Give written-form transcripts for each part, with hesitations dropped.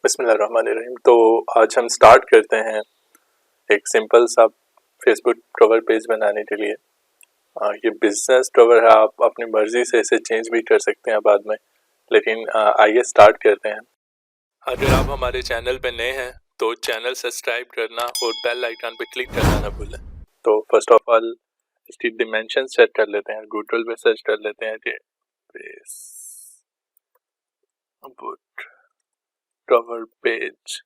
बिस्मिल्लाहिर्रहमानिर्रहीम। तो आज हम स्टार्ट करते हैं एक सिंपल सा फेसबुक कवर पेज बनाने के लिए। ये बिजनेस कवर है, आप अपनी मर्जी से इसे चेंज भी कर सकते हैं बाद में, लेकिन आइए स्टार्ट करते हैं। अगर आप हमारे चैनल पे नए हैं तो चैनल सब्सक्राइब करना और बेल आइकन पे क्लिक करना ना भूलें। तो फर्स्ट ऑफ ऑल इसकी डिमेंशन सेट कर लेते हैं, गूगल पे सर्च कर लेते हैं कि फेसबुक कवर पेज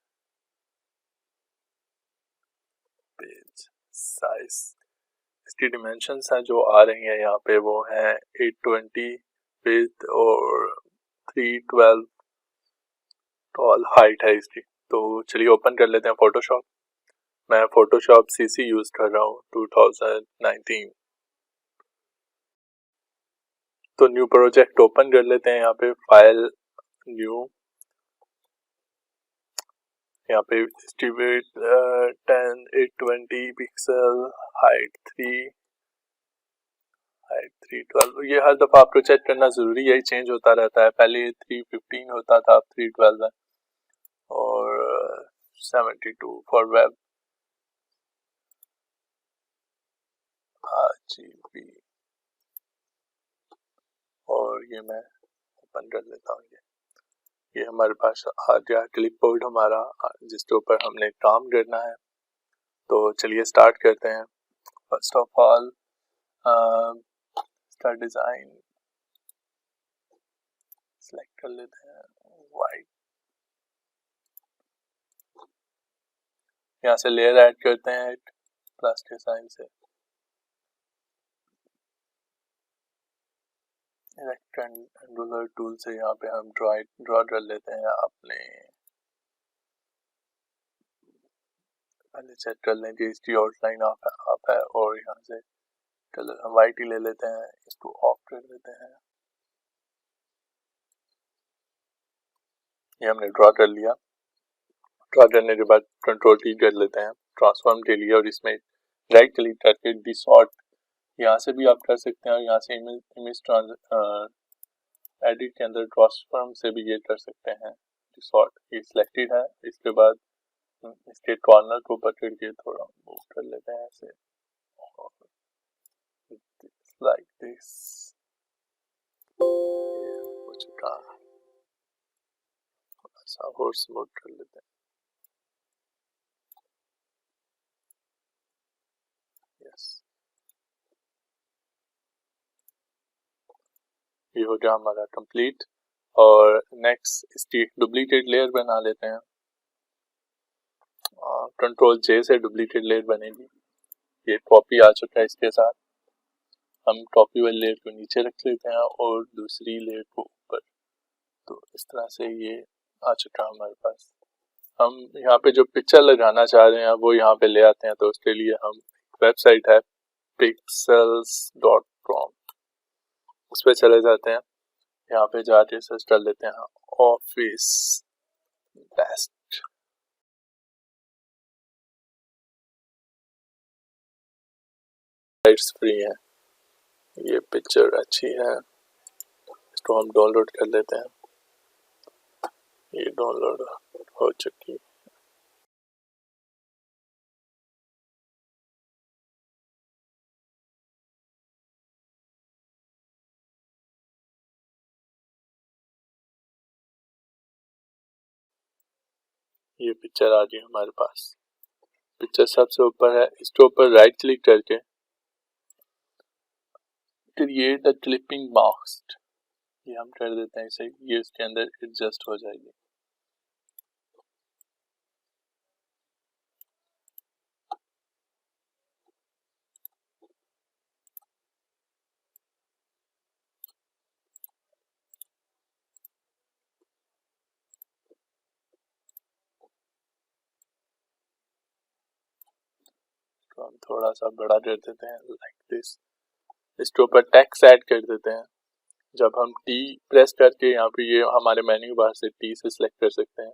साइज। इसकी डिमेंशंस हैं जो आ रही हैं यहाँ पे, वो हैं 820 विड्थ और 312 टॉल हाइट है इसकी। तो चलिए ओपन कर लेते हैं फोटोशॉप। मैं फोटोशॉप सीसी यूज कर रहा हूँ 2019। तो न्यू प्रोजेक्ट ओपन कर लेते हैं। यहाँ पे फाइल न्यू, यहाँ पे डिस्ट्रीब्यूट 10 820 पिक्सल हाइट 312। ये हर दफ़ा आपको चेक करना ज़रूरी है, चेंज होता रहता है। पहले 315 होता था, अब 312 है। और 72 फॉर वेब RGB। और ये मैं ओपन कर लेता हूँ। ये हमारे पास आ गया क्लिप बोर्ड हमारा, जिसके ऊपर हमने काम करना है। तो चलिए स्टार्ट करते हैं। First of all start design select कर लेते हैं, वाइट। यहाँ से लेयर ऐड करते हैं प्लस के साइन से। रेक्टेंगुलर टूल से यहाँ पे हम ड्रॉ कर लेते हैं अपने। पहले चेक कर लें कि इसकी आउटलाइन आप है, और यहाँ से कलर हम वाइट ही ले लेते हैं, इसको ऑफ कर देते हैं। ये हमने ड्रॉ कर लिया। ड्रॉ करने के बाद कंट्रोल टी कर लेते हैं ट्रांसफॉर्म के लिए, और इसमें राइट क्लिक करके डिसॉर्ट यहाँ से भी आप कर सकते हैं, और यहाँ से इमेज एडिट के अंदर ट्रांसफॉर्म से भी ये कर सकते हैं। डिसॉर्ट ये सिलेक्टेड है, इसके बाद इसके कॉर्नर को पकड़ के थोड़ा मूव कर लेते हैं ऐसे, लाइक दिस। ये हो चुका, थोड़ा सा और स्मूथ कर लेते हैं। यस, ये हो गया हमारा कंप्लीट। और नेक्स्ट इसकी डुप्लीकेट लेयर बना लेते हैं। कंट्रोल जे से डुप्लीकेट लेयर बनेगी। ये कॉपी आ चुका है, इसके साथ हम कॉपी वाली लेयर को नीचे रख लेते हैं और दूसरी लेयर को ऊपर। तो इस तरह से ये आ चुका है हमारे पास। हम यहाँ पे जो पिक्चर लगाना चाह रहे हैं वो यहाँ पे ले आते हैं। तो उसके लिए हम वेबसाइट है pixels.com, उस पर चले जाते हैं। यहाँ पे जाके सर्च कर लेते हैं ऑफिस बेस्ट। साइट्स फ्री है, ये पिक्चर अच्छी है, इसको हम डाउनलोड कर लेते हैं। ये डाउनलोड हो चुकी है। ये पिक्चर आ गई हमारे पास। पिक्चर सबसे ऊपर है, इसके ऊपर राइट क्लिक करके क्रिएट अ क्लिपिंग मास्क, ये हम कर देते हैं इसे। ये इसके अंदर एडजस्ट हो जाएगी। तो हम थोड़ा सा बड़ा कर देते हैं, लाइक दिस। इसके ऊपर टेक्स्ट ऐड कर देते हैं। जब हम टी प्रेस करके यहाँ पे ये हमारे मेन्यू बार से टी से सिलेक्ट कर सकते हैं।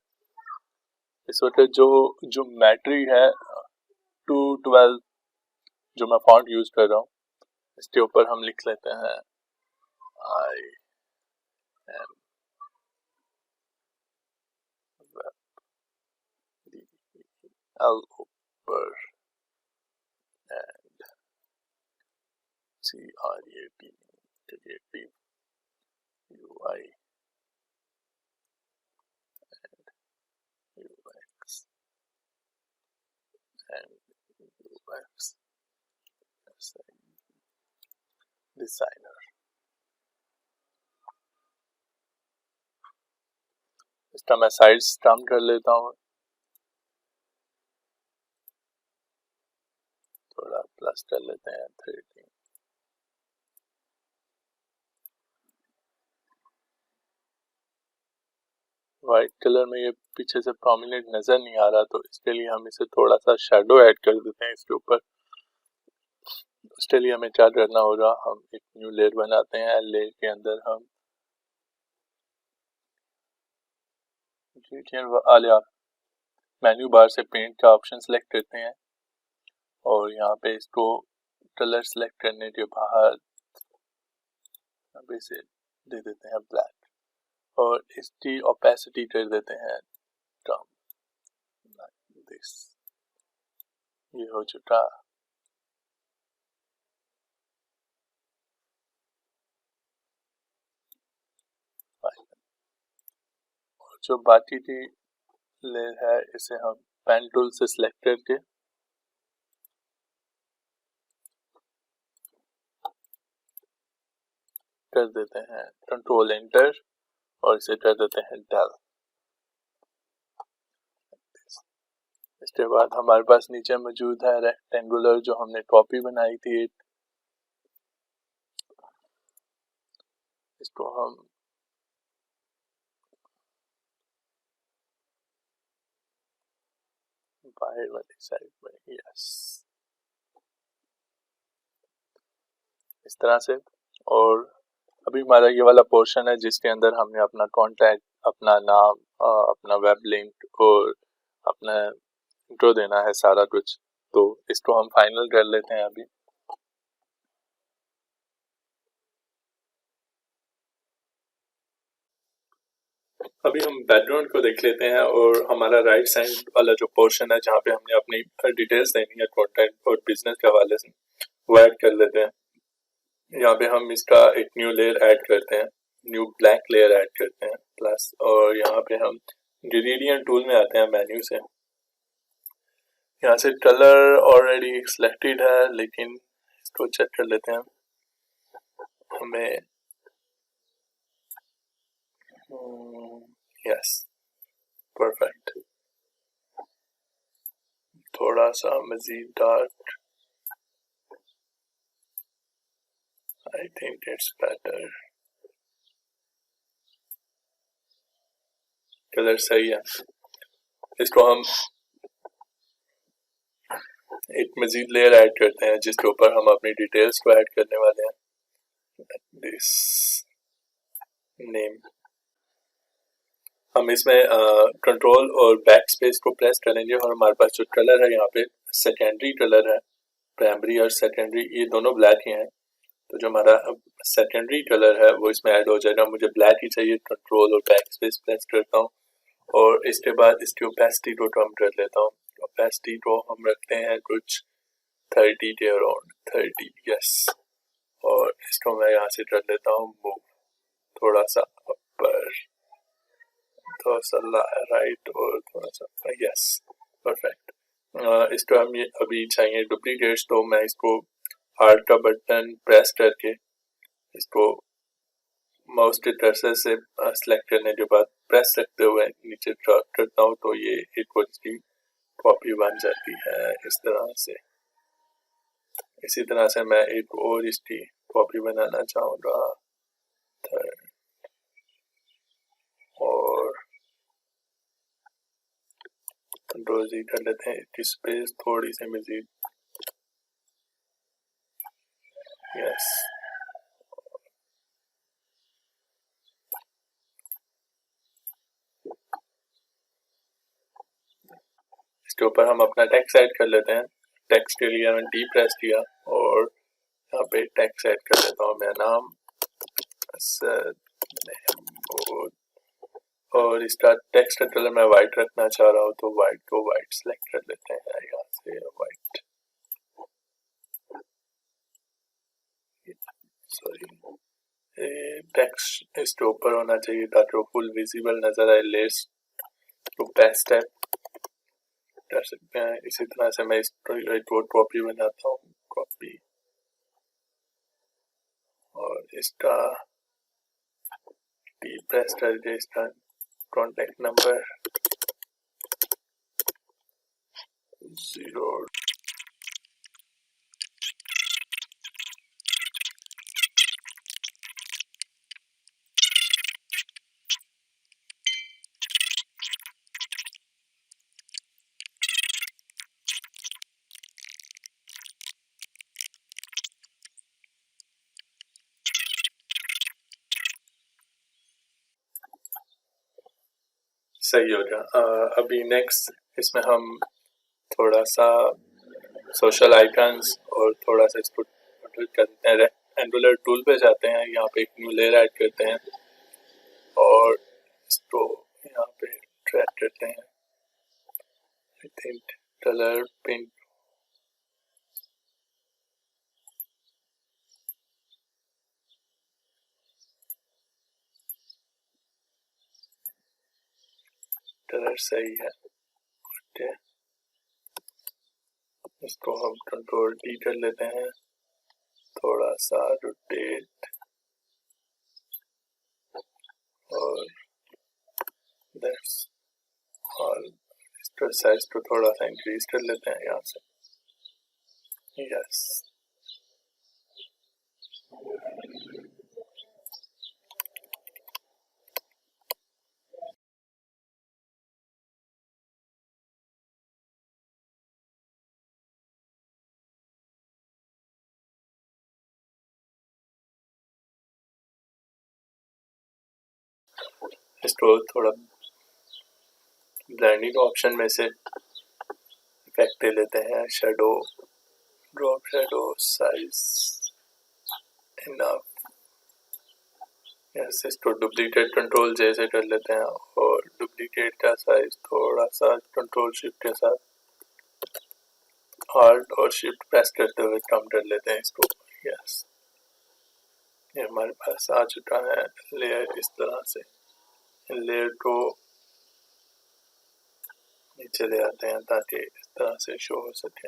इस वक्त जो ज्योमेट्री है 212 जो मैं फॉन्ट यूज कर रहा हूँ, इसके ऊपर हम लिख लेते हैं आई एम वेब L ऊपर and creative UI UX and UX designer. इसका मैं साइज कम कर लेता हूँ, थोड़ा प्लस कर लेते हैं 13। वाइट कलर में ये पीछे से प्रोमिनेंट नजर नहीं आ रहा, तो इसके लिए हम इसे थोड़ा सा शेडो ऐड कर देते हैं इसके ऊपर। उसके लिए हमें क्या करना होगा, हम एक न्यू लेयर बनाते हैं। लेयर के अंदर हम मेन्यू बार से पेंट का ऑप्शन सेलेक्ट करते हैं और यहाँ पे इसको कलर सेलेक्ट करने के बाद अब इसे दे देते हैं ब्लैक और इसकी ओपेसिटी कर देते हैं कम, दिस। ये हो चुका। और जो बाकी की लेयर है इसे हम पेन टूल से सिलेक्ट करके कर देते हैं कंट्रोल एंटर और इसे कर देते हैं डेल। इसके बाद हमारे पास नीचे मौजूद है रेक्टेंगुलर जो हमने कॉपी बनाई थी। इसको हम बाहर वाली साइड में, यस, इस तरह से। और अभी हमारा ये वाला पोर्शन है जिसके अंदर हमने अपना कॉन्टैक्ट, अपना नाम, अपना वेब लिंक और अपना इंट्रो देना है सारा कुछ। तो इसको हम फाइनल कर लेते हैं अभी। अभी हम बैकग्राउंड को देख लेते हैं और हमारा राइट साइड वाला जो पोर्शन है जहाँ पे हमने अपनी डिटेल्स देनी है कॉन्टैक्ट और बिजनेस के हवाले से, वो ऐड कर लेते हैं। यहाँ पे हम इसका एक न्यू लेयर ऐड करते हैं, न्यू ब्लैक लेयर ऐड करते हैं प्लस, और यहाँ पे हम ग्रेडियंट टूल में आते हैं मेन्यू से। यहाँ से कलर ऑलरेडी सिलेक्टेड है लेकिन इसको चेक कर लेते हैं। हमें यस, परफेक्ट, थोड़ा सा मजीद dark, I think it's better, colour सही है। इसको हम एक मजीद लेयर ऐड करते हैं जिसके ऊपर हम अपनी डिटेल्स को ऐड करने वाले हैं। दिस नेम, हम इसमें कंट्रोल और बैक स्पेस को प्रेस करेंगे और हमारे पास जो कलर है यहाँ पे सेकेंडरी कलर है, प्राइमरी और सेकेंडरी ये दोनों ब्लैक ही हैं। तो जो हमारा सेकेंडरी कलर है वो इसमें ऐड हो जाएगा। मुझे ब्लैक ही चाहिए, कंट्रोल और बैक स्पेस प्रेस करता हूँ और इसके बाद इसकी ओपेसिटी को कम कर लेता हूँ। ओपेसिटी को हम रखते हैं कुछ 30 के अराउंड, 30, यस। और इसको मैं यहाँ से कर लेता हूँ मूव, थोड़ा सा अपर, थोड़ा सा राइट और थोड़ा सा, यस, परफेक्ट। इसको हम ये अभी चाहिए डुप्लीकेट्स, तो मैं इसको हार्ट का बटन प्रेस करके इसको माउस के कर्सर से सिलेक्ट करने के बाद प्रेस रखते हुए नीचे ड्रैग करता हूँ तो ये एक की कॉपी बन जाती है इस तरह से। इसी तरह से मैं एक और इसकी कॉपी बनाना चाहूँगा, और कंट्रोल जी कर लेते हैं, इसकी स्पेस थोड़ी सी मजीद, यस। इसके ऊपर हम अपना टेक्स्ट ऐड कर लेते हैं। टेक्स्ट के लिए मैंने डी प्रेस किया और यहाँ पे टेक्स्ट ऐड कर लेता हूँ, मेरा नाम असद महमूद, और इसका टेक्स्ट कलर मैं वाइट रखना चाह रहा हूँ तो वाइट को वाइट सेलेक्ट कर लेते हैं, यहाँ से वाइट, सॉरी टेक्स्ट इसके ऊपर होना चाहिए ताकि वो फुल विजिबल नजर आए। लेट्स तो पेस्ट है कर सकते हैं। इसी तरह से मैं इसको एक और कॉपी बनाता हूँ, कॉपी, और इसका टी प्रेस करके इसका कॉन्टेक्ट नंबर 0 सही हो गया। अभी नेक्स्ट इसमें हम थोड़ा सा सोशल आइकन्स और थोड़ा सा इसको करते हैं। एंगुलर टूल पे जाते हैं, यहाँ पे एक न्यू लेयर ऐड करते हैं और इसको यहाँ पे ड्रैग करते हैं। I think colour pink, colour सही है, ओके। इसको हम कंट्रोल डी कर लेते हैं, थोड़ा सा रोटेट, और दैट्स ऑल। इसका साइज को थोड़ा सा इंक्रीज कर लेते हैं यहाँ से, यस। इसको थोड़ा ब्लेंडिंग ऑप्शन में से इफेक्ट दे लेते हैं, shadow, drop shadow size enough, yes. इसको डुप्लीकेट कंट्रोल जैसे कर लेते हैं और डुप्लीकेट का साइज थोड़ा सा कंट्रोल शिफ्ट के साथ ऑल्ट और शिफ्ट प्रेस करते हुए कम कर लेते हैं इसको, यस। ये हमारे पास आ चुका है लेयर। इस तरह से लेयर को नीचे ले आते हैं ताकि इस तरह से शो हो सके।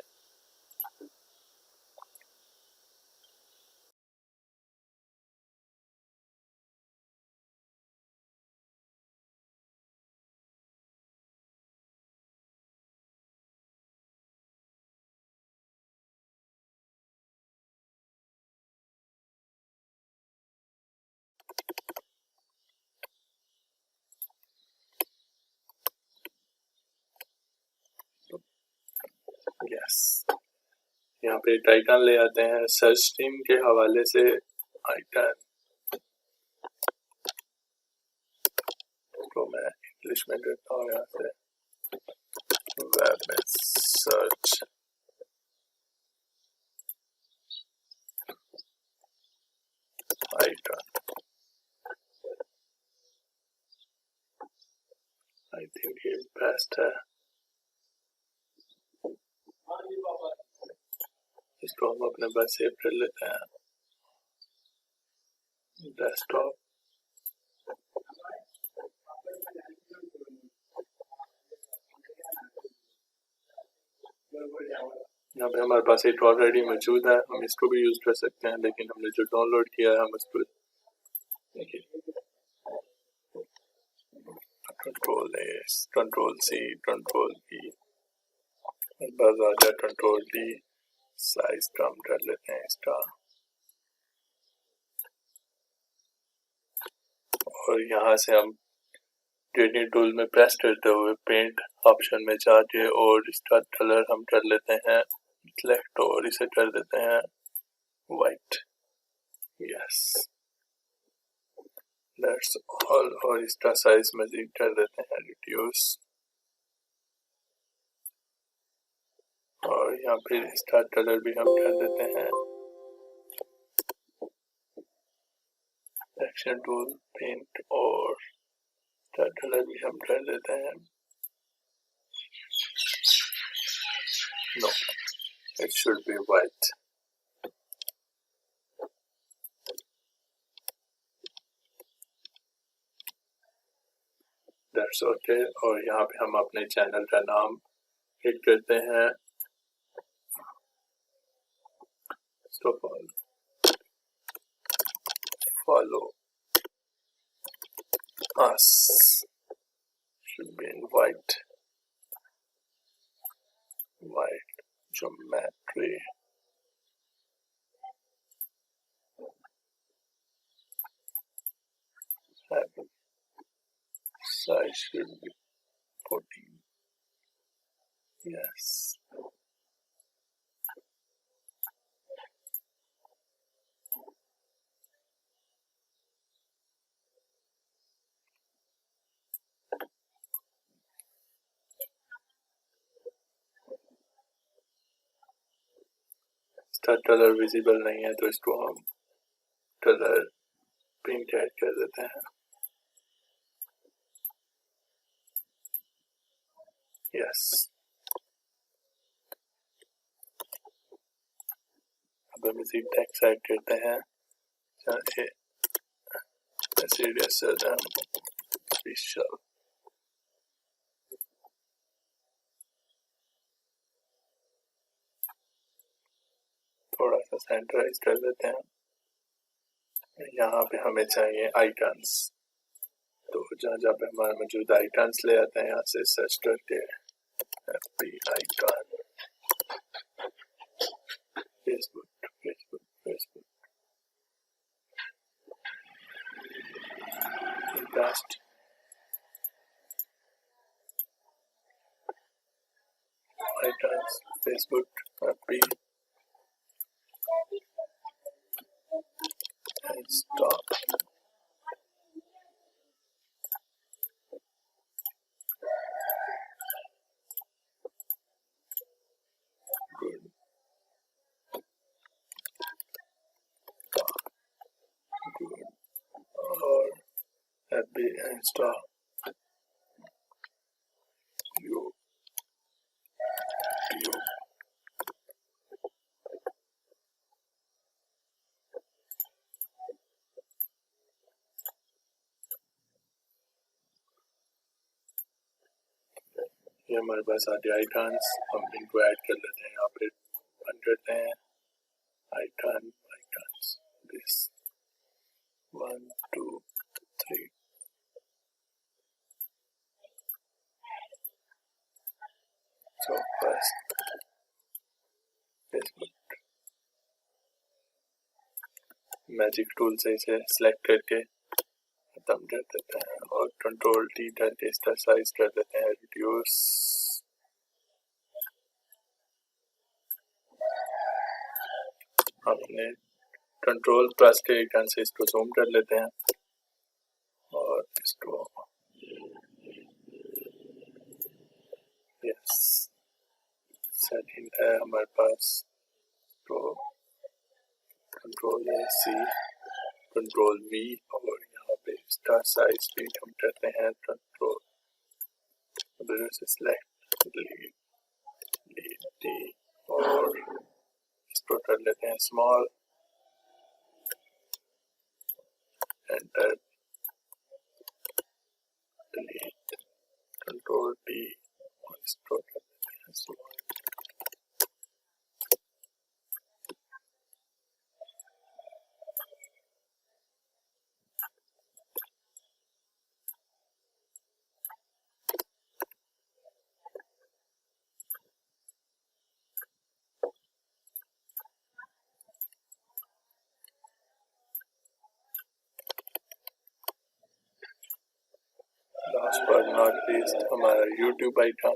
यस, यहाँ पे एक आइकन ले आते हैं सर्च स्ट्रीम के हवाले से। आइकन को मैं इंग्लिश में देता हूँ, यहाँ से वेब में सर्च आइकन, आई थिंक ये बेस्ट है। इसको हम अपने पास सेव कर लेते हैं, डेस्कटॉप। यहाँ पे हमारे पास एक ऑलरेडी मौजूद है, हम इसको भी यूज कर सकते हैं, लेकिन हमने जो डाउनलोड किया है हम उसको देखिए, control S, control C, control E, बस आ जाए कंट्रोल डी, साइज कम कर लेते हैं इसका, और यहाँ से हम ग्रेडियंट टूल में प्रेस करते हुए पेंट ऑप्शन में जाके और इसका कलर हम कर लेते हैं सिलेक्ट और इसे कर देते हैं वाइट, यस, दैट्स ऑल। और इसका साइज मजीद कर देते हैं रिड्यूस, और यहाँ पे इसका कलर भी हम कर देते हैं एक्शन टूल, पेंट और कलर भी हम कर देते हैं, no it should be white. That's okay. और यहाँ पे हम अपने चैनल का नाम हिट करते हैं, तो follow us should be in white geometry, size should be 14, yes। इसका कलर विजिबल नहीं है तो इसको हम कलर पिंक ऐड कर देते हैं, यस। अब हम इसी टेक्स्ट ऐड करते हैं, official, थोड़ा सा सेंटराइज कर देते हैं। यहाँ पे हमें चाहिए आइकन्स, तो जहाँ जहाँ पे हमारे मौजूद आइकन्स ले आते हैं, यहाँ से सर्च करके happy icon, Facebook Facebook Facebook, best icons, Facebook happy and stop। Good, good, और happy and stop, you, you। ये हमारे पास आते आइकन्स, हम इनको ऐड कर लेते हैं, यहाँ पे बन करते हैं icon, icons, this 1 2 3। So first Facebook, magic tool से इसे सिलेक्ट करके खत्म कर देते हैं और कंट्रोल टी करके इसका साइज कर देते हैं रिड्यूस। अपने कंट्रोल प्लस के आइकन से इसको जूम कर लेते हैं और इसको यस सेटिंग है हमारे पास, तो कंट्रोल सी, कंट्रोल वी, और यहाँ पे इसका साइज भी हम करते हैं कंट्रोल से सिलेक्ट लीड डी, और इसको कर लेते हैं small, enter, delete, control D, और इसको कर लेते हैं small. Last but not least हमारा यूट्यूब आइकन,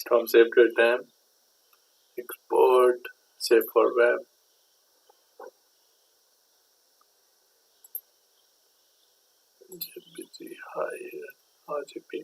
तो हम सेव करते हैं, export save for web, JPG higher, RGB